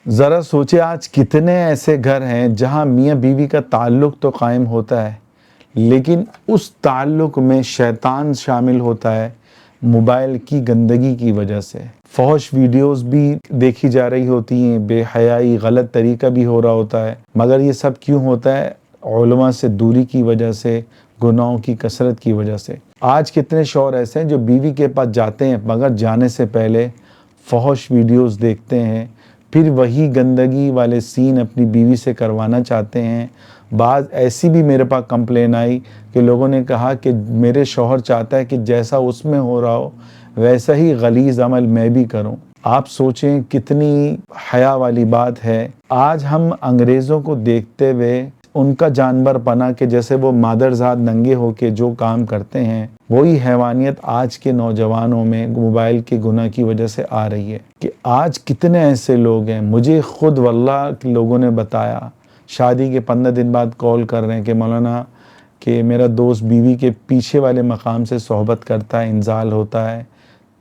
ذرا سوچے آج کتنے ایسے گھر ہیں جہاں میاں بیوی کا تعلق تو قائم ہوتا ہے لیکن اس تعلق میں شیطان شامل ہوتا ہے موبائل کی گندگی کی وجہ سے۔ فحش ویڈیوز بھی دیکھی جا رہی ہوتی ہیں، بے حیائی غلط طریقہ بھی ہو رہا ہوتا ہے، مگر یہ سب کیوں ہوتا ہے؟ علماء سے دوری کی وجہ سے، گناہوں کی کثرت کی وجہ سے۔ آج کتنے شوہر ایسے ہیں جو بیوی کے پاس جاتے ہیں مگر جانے سے پہلے فحش ویڈیوز دیکھتے ہیں، پھر وہی گندگی والے سین اپنی بیوی سے کروانا چاہتے ہیں۔ بعض ایسی بھی میرے پاس کمپلین آئی کہ لوگوں نے کہا کہ میرے شوہر چاہتا ہے کہ جیسا اس میں ہو رہا ہو ویسا ہی غلیظ عمل میں بھی کروں۔ آپ سوچیں کتنی حیا والی بات ہے۔ آج ہم انگریزوں کو دیکھتے ہوئے ان کا جانور پنا کہ جیسے وہ مادرزاد ننگے ہو کے جو کام کرتے ہیں، وہی حیوانیت آج کے نوجوانوں میں موبائل کے گناہ کی وجہ سے آ رہی ہے۔ کہ آج کتنے ایسے لوگ ہیں، مجھے خود واللہ لوگوں نے بتایا، شادی کے 15 دن بعد کال کر رہے ہیں کہ مولانا کہ میرا دوست بیوی کے پیچھے والے مقام سے صحبت کرتا ہے، انزال ہوتا ہے،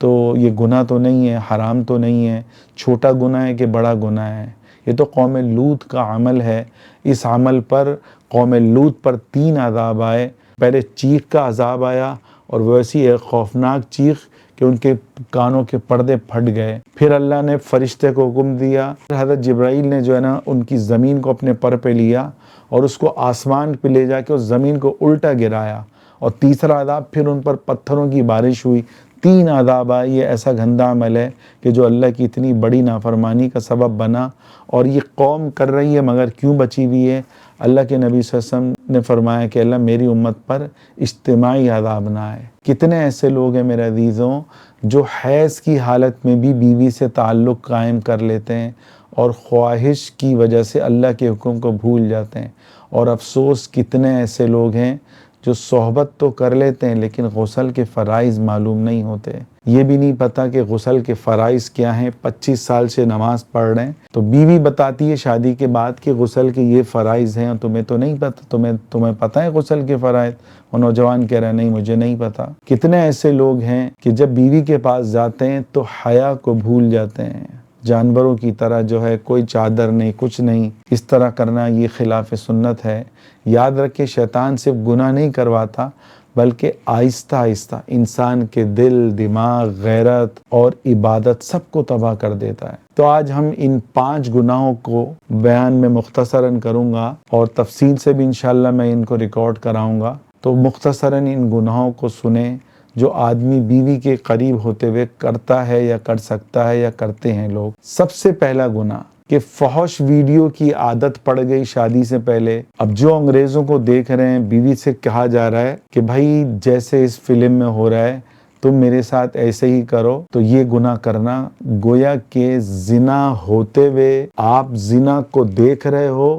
تو یہ گناہ تو نہیں ہے، حرام تو نہیں ہے، چھوٹا گناہ ہے کہ بڑا گناہ ہے؟ یہ تو قوم لوط کا عمل ہے۔ اس عمل پر قوم لوط پر 3 عذاب آئے۔ پہلے چیخ کا عذاب آیا اور ویسی ایک خوفناک چیخ کہ ان کے کانوں کے پردے پھٹ گئے۔ پھر اللہ نے فرشتے کو حکم دیا، حضرت جبرائیل نے جو ہے نا ان کی زمین کو اپنے پر پہ لیا اور اس کو آسمان پہ لے جا کے اس زمین کو الٹا گرایا، اور تیسرا عذاب پھر ان پر پتھروں کی بارش ہوئی۔ 3 عذاب آئے۔ یہ ایسا گندا عمل ہے کہ جو اللہ کی اتنی بڑی نافرمانی کا سبب بنا، اور یہ قوم کر رہی ہے مگر کیوں بچی ہوئی ہے؟ اللہ کے نبی صلی اللہ علیہ وسلم نے فرمایا کہ اللہ میری امت پر اجتماعی عذاب نہ آئے۔ کتنے ایسے لوگ ہیں میرے عزیزوں جو حیض کی حالت میں بھی بیوی سے تعلق قائم کر لیتے ہیں اور خواہش کی وجہ سے اللہ کے حکم کو بھول جاتے ہیں، اور افسوس کتنے ایسے لوگ ہیں جو صحبت تو کر لیتے ہیں لیکن غسل کے فرائض معلوم نہیں ہوتے۔ یہ بھی نہیں پتا کہ غسل کے فرائض کیا ہیں۔ 25 سال سے نماز پڑھ رہے ہیں تو بیوی بتاتی ہے شادی کے بعد کہ غسل کے یہ فرائض ہیں، اور تمہیں تو نہیں پتا، تمہیں پتہ ہے غسل کے فرائض؟ اور نوجوان کہہ رہا ہے نہیں مجھے نہیں پتا۔ کتنے ایسے لوگ ہیں کہ جب بیوی کے پاس جاتے ہیں تو حیا کو بھول جاتے ہیں، جانوروں کی طرح جو ہے کوئی چادر نہیں، کچھ نہیں۔ اس طرح کرنا یہ خلاف سنت ہے۔ یاد رکھے شیطان صرف گناہ نہیں کرواتا بلکہ آہستہ آہستہ انسان کے دل، دماغ، غیرت اور عبادت سب کو تباہ کر دیتا ہے۔ تو آج ہم ان 5 گناہوں کو بیان میں مختصراً کروں گا اور تفصیل سے بھی انشاءاللہ میں ان کو ریکارڈ کراؤں گا۔ تو مختصراً ان گناہوں کو سنیں جو آدمی بیوی کے قریب ہوتے ہوئے کرتا ہے یا کر سکتا ہے یا کرتے ہیں لوگ۔ سب سے پہلا گناہ کہ فحش ویڈیو کی عادت پڑ گئی شادی سے پہلے۔ اب جو انگریزوں کو دیکھ رہے ہیں، بیوی سے کہا جا رہا ہے کہ بھائی جیسے اس فلم میں ہو رہا ہے تم میرے ساتھ ایسے ہی کرو، تو یہ گناہ کرنا گویا کہ زنا ہوتے ہوئے آپ زنا کو دیکھ رہے ہو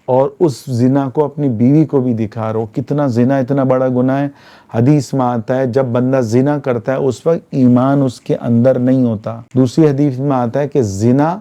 اور اس زنا کو اپنی بیوی کو بھی دکھا رہے ہو۔ کتنا زنا اتنا بڑا گناہ ہے۔ حدیث میں آتا ہے جب بندہ زنا کرتا ہے اس وقت ایمان اس کے اندر نہیں ہوتا۔ دوسری حدیث میں آتا ہے کہ زنا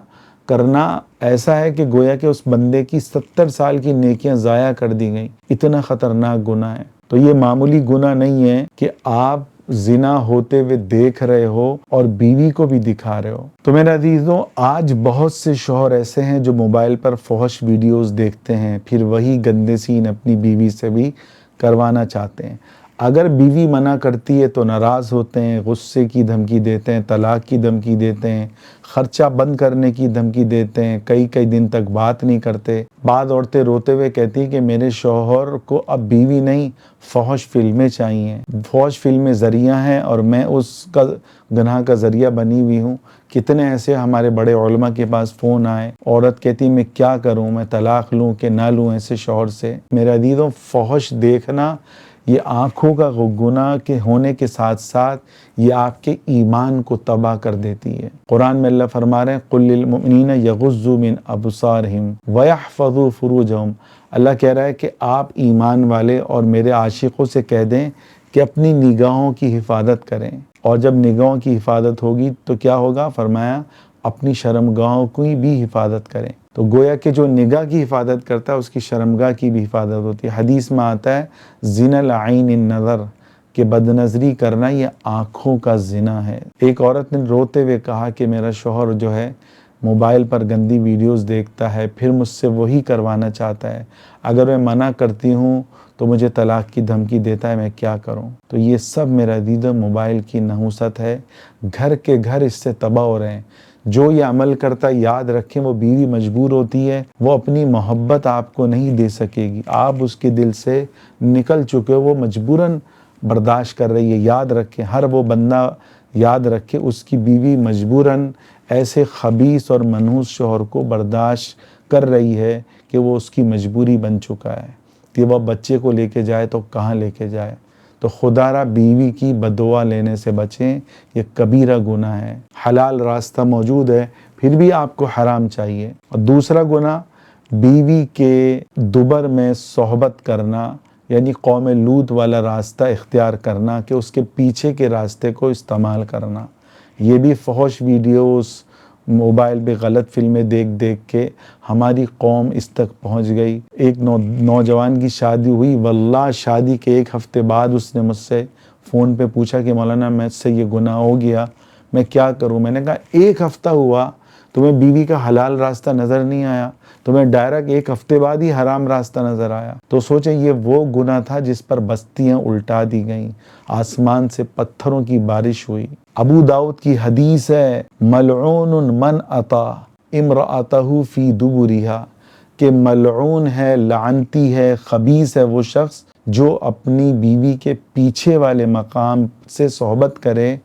کرنا ایسا ہے کہ گویا کہ اس بندے کی 70 سال کی نیکیاں ضائع کر دی گئیں۔ اتنا خطرناک گناہ ہے۔ تو یہ معمولی گناہ نہیں ہے کہ آپ زنا ہوتے ہوئے دیکھ رہے ہو اور بیوی کو بھی دکھا رہے ہو۔ تو میرے عزیزوں آج بہت سے شوہر ایسے ہیں جو موبائل پر فحش ویڈیوز دیکھتے ہیں، پھر وہی گندے سین اپنی بیوی سے بھی کروانا چاہتے ہیں۔ اگر بیوی منع کرتی ہے تو ناراض ہوتے ہیں، غصے کی دھمکی دیتے ہیں، طلاق کی دھمکی دیتے ہیں، خرچہ بند کرنے کی دھمکی دیتے ہیں، کئی دن تک بات نہیں کرتے۔ بعض عورتیں روتے ہوئے کہتی ہیں کہ میرے شوہر کو اب بیوی نہیں فحش فلمیں چاہیے۔ فحش فلمیں ذریعہ ہیں اور میں اس کا گناہ کا ذریعہ بنی ہوئی ہوں۔ کتنے ایسے ہمارے بڑے علماء کے پاس فون آئے، عورت کہتی میں کیا کروں، میں طلاق لوں کہ نہ لوں ایسے شوہر سے۔ میرے عزیزوں فحش دیکھنا یہ آنکھوں کا گناہ کے ہونے کے ساتھ ساتھ یہ آپ کے ایمان کو تباہ کر دیتی ہے۔ قرآن میں اللہ فرما رہے ہیں قُلْ لِلْمُؤْمِنِينَ يَغُضُّوا مِنْ أَبْصَارِهِمْ وَيَحْفَظُوا فُرُوجَهُمْ۔ اللہ کہہ رہا ہے کہ آپ ایمان والے اور میرے عاشقوں سے کہہ دیں کہ اپنی نگاہوں کی حفاظت کریں، اور جب نگاہوں کی حفاظت ہوگی تو کیا ہوگا؟ فرمایا اپنی شرمگاہوں کی بھی حفاظت کریں۔ تو گویا کہ جو نگاہ کی حفاظت کرتا ہے اس کی شرمگاہ کی بھی حفاظت ہوتی ہے۔ حدیث میں آتا ہے زنا العین النظر، کہ بد نظری کرنا یہ آنکھوں کا زنا ہے۔ ایک عورت نے روتے ہوئے کہا کہ میرا شوہر جو ہے موبائل پر گندی ویڈیوز دیکھتا ہے، پھر مجھ سے وہی کروانا چاہتا ہے، اگر میں منع کرتی ہوں تو مجھے طلاق کی دھمکی دیتا ہے، میں کیا کروں؟ تو یہ سب میرا عزیزو موبائل کی نحوست ہے، گھر کے گھر اس سے تباہ ہو رہے ہیں۔ جو یہ عمل کرتا ہے یاد رکھیں وہ بیوی مجبور ہوتی ہے، وہ اپنی محبت آپ کو نہیں دے سکے گی، آپ اس کے دل سے نکل چکے ہو، وہ مجبوراً برداشت کر رہی ہے۔ یاد رکھیں، ہر وہ بندہ یاد رکھے اس کی بیوی مجبوراً ایسے خبیث اور منحوس شوہر کو برداشت کر رہی ہے کہ وہ اس کی مجبوری بن چکا ہے کہ وہ بچے کو لے کے جائے تو کہاں لے کے جائے۔ تو خدا را بیوی کی بددعا لینے سے بچیں، یہ کبیرہ گناہ ہے۔ حلال راستہ موجود ہے پھر بھی آپ کو حرام چاہیے۔ اور دوسرا گناہ بیوی کے دبر میں صحبت کرنا، یعنی قوم لوط والا راستہ اختیار کرنا کہ اس کے پیچھے کے راستے کو استعمال کرنا۔ یہ بھی فحش ویڈیوز، موبائل پہ غلط فلمیں دیکھ کے ہماری قوم اس تک پہنچ گئی۔ ایک نوجوان کی شادی ہوئی، واللہ شادی کے ایک ہفتے بعد اس نے مجھ سے فون پہ پوچھا کہ مولانا مجھ سے یہ گناہ ہو گیا، میں کیا کروں؟ میں نے کہا ایک ہفتہ ہوا تمہیں بیوی کا حلال راستہ نظر نہیں آیا، تمہیں ڈائریکٹ ایک ہفتے بعد ہی حرام راستہ نظر آیا، تو سوچیں یہ وہ گناہ تھا جس پر بستیاں الٹا دی گئیں، آسمان سے پتھروں کی بارش ہوئی۔ ابو داؤد کی حدیث ہے، ملعون من اطا امرأتہ فی دبرہا، کہ ملعون ہے، لعنتی ہے، خبیث ہے وہ شخص جو اپنی بیوی کے پیچھے والے مقام سے صحبت کرے۔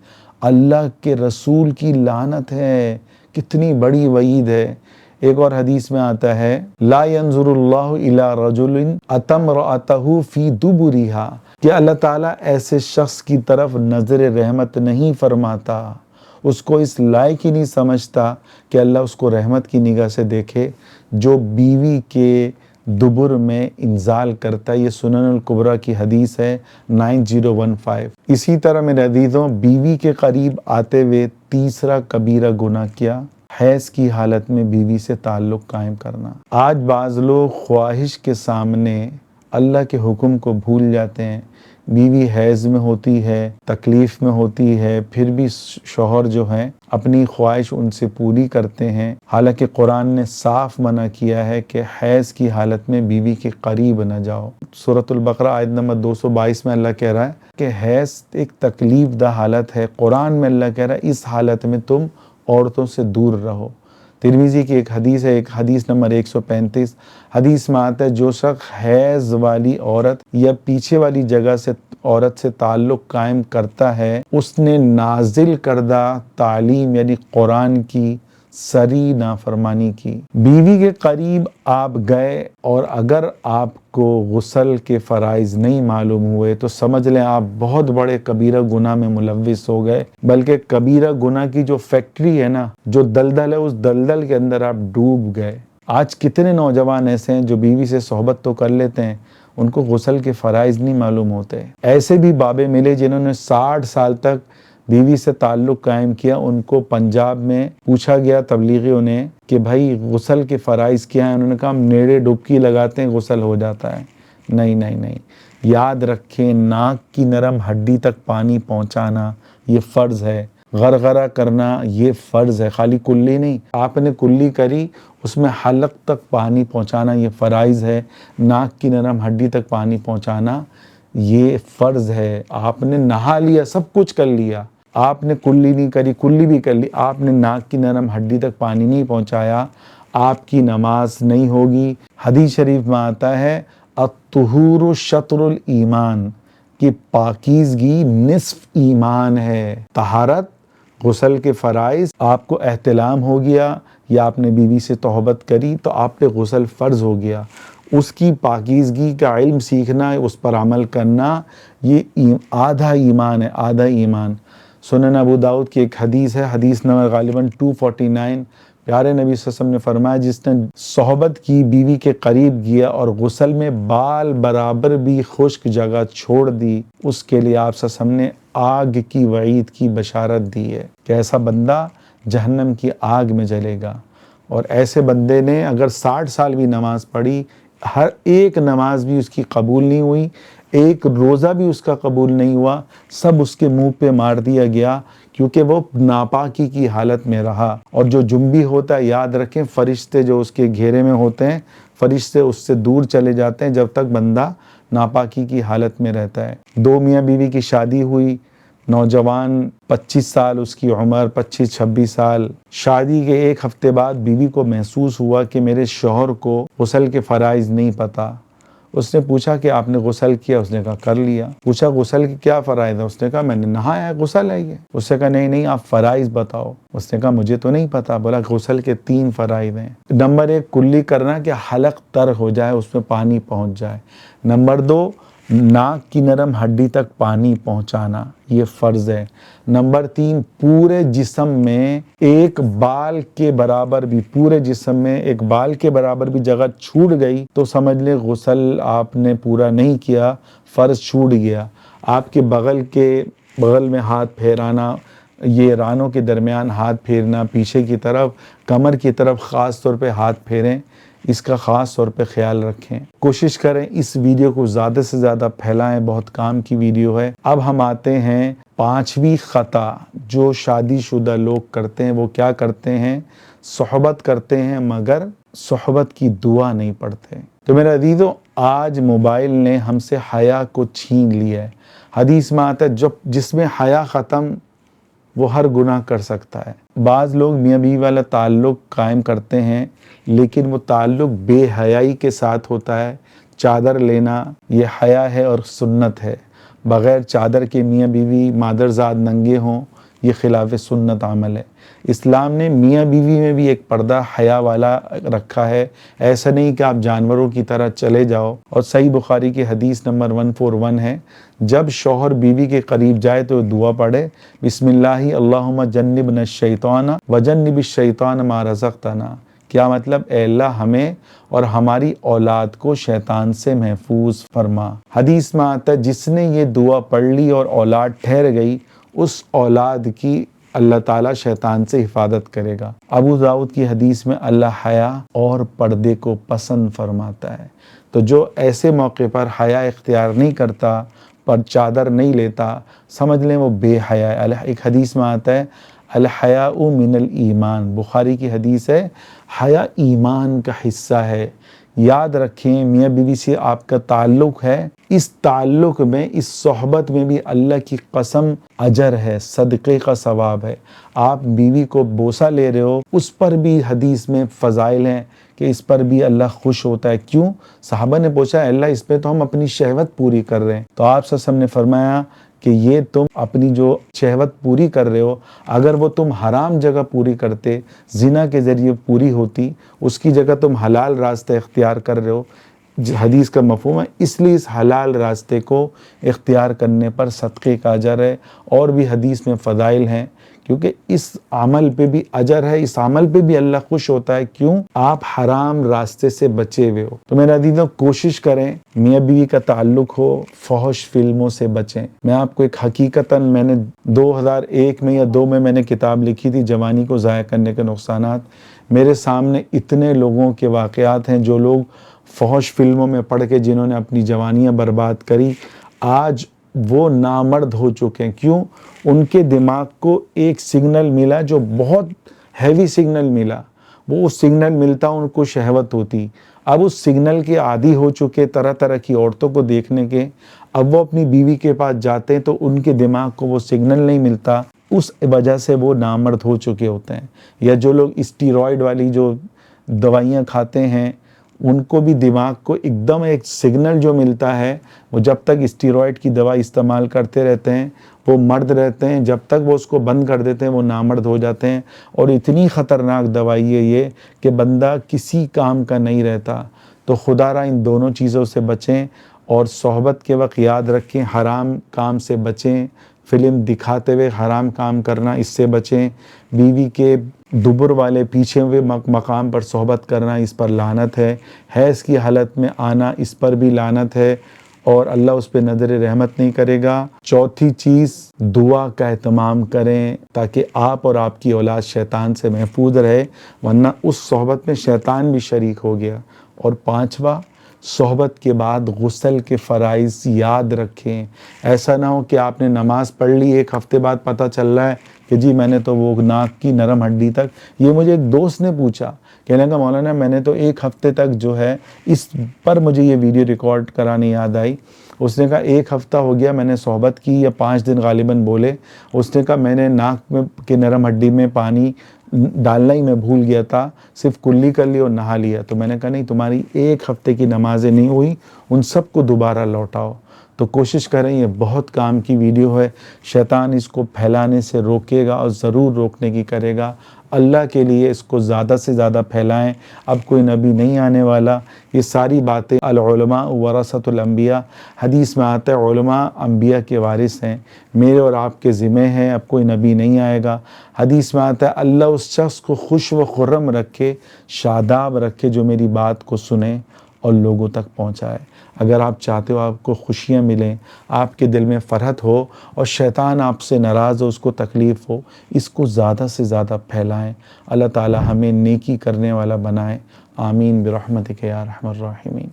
اللہ کے رسول کی لعنت ہے، کتنی بڑی وعید ہے۔ ایک اور حدیث میں آتا ہے، لا ينظر اللہ الی رجل اتی امرأتہ فی دبرہا، کہ اللہ تعالیٰ ایسے شخص کی طرف نظر رحمت نہیں فرماتا، اس کو اس لائق ہی نہیں سمجھتا کہ اللہ اس کو رحمت کی نگاہ سے دیکھے جو بیوی کے دبر میں انزال کرتا ہے۔ یہ سنن الکبریٰ کی حدیث ہے 9015۔ اسی طرح میرے عزیزوں، بیوی کے قریب آتے ہوئے تیسرا کبیرہ گناہ کیا؟ حیض کی حالت میں بیوی سے تعلق قائم کرنا۔ آج بعض لوگ خواہش کے سامنے اللہ کے حکم کو بھول جاتے ہیں۔ بیوی حیض میں ہوتی ہے، تکلیف میں ہوتی ہے، پھر بھی شوہر جو ہیں اپنی خواہش ان سے پوری کرتے ہیں، حالانکہ قرآن نے صاف منع کیا ہے کہ حیض کی حالت میں بیوی کے قریب نہ جاؤ۔ سورۃ البقرہ آیت نمبر 222 میں اللہ کہہ رہا ہے کہ حیض ایک تکلیف دہ حالت ہے۔ قرآن میں اللہ کہہ رہا ہے اس حالت میں تم عورتوں سے دور رہو۔ ترمذی کی ایک حدیث ہے، ایک حدیث نمبر 135، حدیث میں آتا ہے جو شخص حیض والی عورت یا پیچھے والی جگہ سے عورت سے تعلق قائم کرتا ہے، اس نے نازل کردہ تعلیم یعنی قرآن کی سری نافرمانی کی۔ بیوی کے قریب آپ گئے اور اگر آپ کو غسل کے فرائض نہیں معلوم ہوئے تو سمجھ لیں آپ بہت بڑے کبیرہ گناہ میں ملوث ہو گئے، بلکہ کبیرہ گناہ کی جو فیکٹری ہے نا، جو دلدل ہے، اس دلدل کے اندر آپ ڈوب گئے۔ آج کتنے نوجوان ایسے ہیں جو بیوی سے صحبت تو کر لیتے ہیں، ان کو غسل کے فرائض نہیں معلوم ہوتے۔ ایسے بھی بابے ملے جنہوں نے 60 سال تک بیوی سے تعلق قائم کیا، ان کو پنجاب میں پوچھا گیا تبلیغیوں نے کہ بھائی غسل کے فرائض کیا ہیں؟ انہوں نے کہا ہم نیڑے ڈبکی لگاتے ہیں غسل ہو جاتا ہے۔ نہیں، یاد رکھیں ناک کی نرم ہڈی تک پانی پہنچانا یہ فرض ہے، غرغرہ کرنا یہ فرض ہے، خالی کلی نہیں، آپ نے کلی کری اس میں حلق تک پانی پہنچانا یہ فرائض ہے، ناک کی نرم ہڈی تک پانی پہنچانا یہ فرض ہے۔ آپ نے نہا لیا، سب کچھ کر لیا، آپ نے کلی نہیں کری، کلی بھی کر لی، آپ نے ناک کی نرم ہڈی تک پانی نہیں پہنچایا، آپ کی نماز نہیں ہوگی۔ حدیث شریف میں آتا ہے الطہور شطر الایمان، کہ پاکیزگی نصف ایمان ہے۔ طہارت، غسل کے فرائض، آپ کو احتلام ہو گیا یا آپ نے بیوی سے صحبت کری تو آپ پہ غسل فرض ہو گیا، اس کی پاکیزگی کا علم سیکھنا، اس پر عمل کرنا، یہ آدھا ایمان ہے، آدھا ایمان۔ سنن ابو داؤد کی ایک حدیث ہے، حدیث نمبر غالباً 249، پیارے نبی صلی اللہ علیہ وسلم نے فرمایا جس نے صحبت کی، بیوی کے قریب گیا اور غسل میں بال برابر بھی خشک جگہ چھوڑ دی، اس کے لیے آپ صلی اللہ علیہ وسلم نے آگ کی وعید کی بشارت دی ہے کہ ایسا بندہ جہنم کی آگ میں جلے گا۔ اور ایسے بندے نے اگر 60 سال بھی نماز پڑھی، ہر ایک نماز بھی اس کی قبول نہیں ہوئی، ایک روزہ بھی اس کا قبول نہیں ہوا، سب اس کے منہ پہ مار دیا گیا کیونکہ وہ ناپاکی کی حالت میں رہا. اور جو جنبی ہوتا ہے یاد رکھیں فرشتے جو اس کے گھیرے میں ہوتے ہیں فرشتے اس سے دور چلے جاتے ہیں جب تک بندہ ناپاکی کی حالت میں رہتا ہے. 2 میاں بیوی کی شادی ہوئی. نوجوان 25 سال اس کی عمر 25-26 سال. شادی کے 1 ہفتے بعد بیوی کو محسوس ہوا کہ میرے شوہر کو غسل کے فرائض نہیں پتہ. اس نے پوچھا کہ آپ نے غسل کیا؟ اس نے کہا کر لیا. پوچھا غسل کے کیا فرائض ہیں؟ اس نے کہا میں نے نہایا ہے، غسل ہے یہ. اس نے کہا نہیں آپ فرائض بتاؤ. اس نے کہا مجھے تو نہیں پتا. بولا غسل کے 3 فرائض ہیں. نمبر 1 کلی کرنا کہ حلق تر ہو جائے، اس میں پانی پہنچ جائے. نمبر 2 ناک کی نرم ہڈی تک پانی پہنچانا، یہ فرض ہے. نمبر 3 پورے جسم میں ایک بال کے برابر بھی جگہ چھوٹ گئی تو سمجھ لیں غسل آپ نے پورا نہیں کیا، فرض چھوٹ گیا. آپ کے بغل میں ہاتھ پھیرانا، یہ رانوں کے درمیان ہاتھ پھیرنا، پیچھے کی طرف کمر کی طرف خاص طور پہ ہاتھ پھیریں، اس کا خاص طور پہ خیال رکھیں. کوشش کریں اس ویڈیو کو زیادہ سے زیادہ پھیلائیں، بہت کام کی ویڈیو ہے. اب ہم آتے ہیں 5ویں خطا جو شادی شدہ لوگ کرتے ہیں. وہ کیا کرتے ہیں؟ صحبت کرتے ہیں مگر صحبت کی دعا نہیں پڑھتے. تو میرے عزیزو آج موبائل نے ہم سے حیا کو چھین لیا ہے. حدیث میں آتا ہے جس میں حیا ختم وہ ہر گناہ کر سکتا ہے. بعض لوگ میاں بیوی والا تعلق قائم کرتے ہیں لیکن وہ تعلق بے حیائی کے ساتھ ہوتا ہے. چادر لینا یہ حیا ہے اور سنت ہے. بغیر چادر کے میاں بیوی مادرزاد ننگے ہوں یہ خلاف سنت عمل ہے. اسلام نے میاں بیوی میں بھی ایک پردہ حیا والا رکھا ہے. ایسا نہیں کہ آپ جانوروں کی طرح چلے جاؤ. اور صحیح بخاری کی حدیث نمبر 141 ہے، جب شوہر بیوی کے قریب جائے تو دعا پڑھے، بسم اللہ اللہم جنبنا الشیطان وجنب الشیطان ما رزقتنا. کیا مطلب؟ اے اللہ ہمیں اور ہماری اولاد کو شیطان سے محفوظ فرما. حدیث میں آتا ہے جس نے یہ دعا پڑھ لی اور اولاد ٹھہر گئی اس اولاد کی اللہ تعالیٰ شیطان سے حفاظت کرے گا. ابو داؤد کی حدیث میں اللہ حیا اور پردے کو پسند فرماتا ہے. تو جو ایسے موقع پر حیا اختیار نہیں کرتا، پر چادر نہیں لیتا، سمجھ لیں وہ بے حیا ہے. ایک حدیث میں آتا ہے الحیاء من الایمان، بخاری کی حدیث ہے، حیا ایمان کا حصہ ہے. یاد رکھیں میاں بیوی سے آپ کا تعلق ہے، اس تعلق میں اس صحبت میں بھی اللہ کی قسم اجر ہے، صدقے کا ثواب ہے. آپ بیوی کو بوسہ لے رہے ہو اس پر بھی حدیث میں فضائل ہیں کہ اس پر بھی اللہ خوش ہوتا ہے. کیوں؟ صحابہ نے پوچھا اللہ اس پہ تو ہم اپنی شہوت پوری کر رہے ہیں. تو آپ صلی اللہ علیہ وسلم نے فرمایا کہ یہ تم اپنی جو شہوت پوری کر رہے ہو اگر وہ تم حرام جگہ پوری کرتے، زنا کے ذریعے پوری ہوتی، اس کی جگہ تم حلال راستہ اختیار کر رہے ہو. حدیث کا مفہوم ہے اس لیے اس حلال راستے کو اختیار کرنے پر صدقے کا اجر ہے. اور بھی حدیث میں فضائل ہیں کیونکہ اس عمل پہ بھی اجر ہے، اس عمل پہ بھی اللہ خوش ہوتا ہے. کیوں؟ آپ حرام راستے سے بچے ہوئے ہو. تو میرے عزیزوں کوشش کریں میاں بیوی کا تعلق ہو فحش فلموں سے بچیں. میں آپ کو ایک حقیقتاً میں نے 2001 میں یا 2 میں نے کتاب لکھی تھی جوانی کو ضائع کرنے کے نقصانات. میرے سامنے اتنے لوگوں کے واقعات ہیں جو لوگ فحش فلموں میں پڑھ کے جنہوں نے اپنی جوانیاں برباد کری آج وہ نامرد ہو چکے ہیں. کیوں؟ ان کے دماغ کو ایک سگنل ملا جو بہت ہیوی سگنل ملا. وہ اس سگنل ملتا ان کو شہوت ہوتی. اب اس سگنل کے عادی ہو چکے طرح طرح کی عورتوں کو دیکھنے کے. اب وہ اپنی بیوی کے پاس جاتے ہیں تو ان کے دماغ کو وہ سگنل نہیں ملتا، اس وجہ سے وہ نامرد ہو چکے ہوتے ہیں. یا جو لوگ اسٹیرائڈ والی جو دوائیاں کھاتے ہیں ان کو بھی دماغ کو ایک دم ایک سگنل جو ملتا ہے، وہ جب تک اسٹیرائڈ کی دوا استعمال کرتے رہتے ہیں وہ مرد رہتے ہیں، جب تک وہ اس کو بند کر دیتے ہیں وہ نامرد ہو جاتے ہیں. اور اتنی خطرناک دوائی ہے یہ کہ بندہ کسی کام کا نہیں رہتا. تو خدا را ان دونوں چیزوں سے بچیں اور صحبت کے وقت یاد رکھیں حرام کام سے بچیں. فلم دکھاتے ہوئے حرام کام کرنا اس سے بچیں. بیوی کے دبر والے پیچھے ہوئے مقام پر صحبت کرنا اس پر لعنت ہے. حیض کی حالت میں آنا اس پر بھی لعنت ہے اور اللہ اس پہ نظر رحمت نہیں کرے گا. چوتھی چیز دعا کا اہتمام کریں تاکہ آپ اور آپ کی اولاد شیطان سے محفوظ رہے، ورنہ اس صحبت میں شیطان بھی شریک ہو گیا. اور 5واں صحبت کے بعد غسل کے فرائض یاد رکھیں. ایسا نہ ہو کہ آپ نے نماز پڑھ لی 1 ہفتے بعد پتہ چل رہا ہے کہ جی میں نے تو وہ ناک کی نرم ہڈی تک، یہ مجھے ایک دوست نے پوچھا، کہنے کا مولانا میں نے تو 1 ہفتے تک جو ہے اس پر مجھے یہ ویڈیو ریکارڈ کرانی یاد آئی، اس نے کہا 1 ہفتہ ہو گیا میں نے صحبت کی، یا 5 دن غالباً بولے، اس نے کہا میں نے ناک میں کی نرم ہڈی میں پانی ڈالنا ہی میں بھول گیا تھا، صرف کلی کر لی اور نہا لیا۔ تو میں نے کہا نہیں، تمہاری 1 ہفتے کی نمازیں نہیں ہوئی، ان سب کو دوبارہ لوٹاؤ۔ تو کوشش کریں، یہ بہت کام کی ویڈیو ہے، شیطان اس کو پھیلانے سے روکے گا اور ضرور روکنے کی کرے گا۔ اللہ کے لیے اس کو زیادہ سے زیادہ پھیلائیں۔ اب کوئی نبی نہیں آنے والا، یہ ساری باتیں العلماء ورثۃ الانبیاء، حدیث میں آتا ہے علماء انبیاء کے وارث ہیں، میرے اور آپ کے ذمہ ہیں، اب کوئی نبی نہیں آئے گا۔ حدیث میں آتا ہے اللہ اس شخص کو خوش و خرم رکھے، شاداب رکھے جو میری بات کو سنے اور لوگوں تک پہنچائے۔ اگر آپ چاہتے ہو آپ کو خوشیاں ملیں، آپ کے دل میں فرحت ہو اور شیطان آپ سے ناراض ہو، اس کو تکلیف ہو، اس کو زیادہ سے زیادہ پھیلائیں۔ اللہ تعالی ہمیں نیکی کرنے والا بنائے، آمین برحمتک یا ارحم الراحمین۔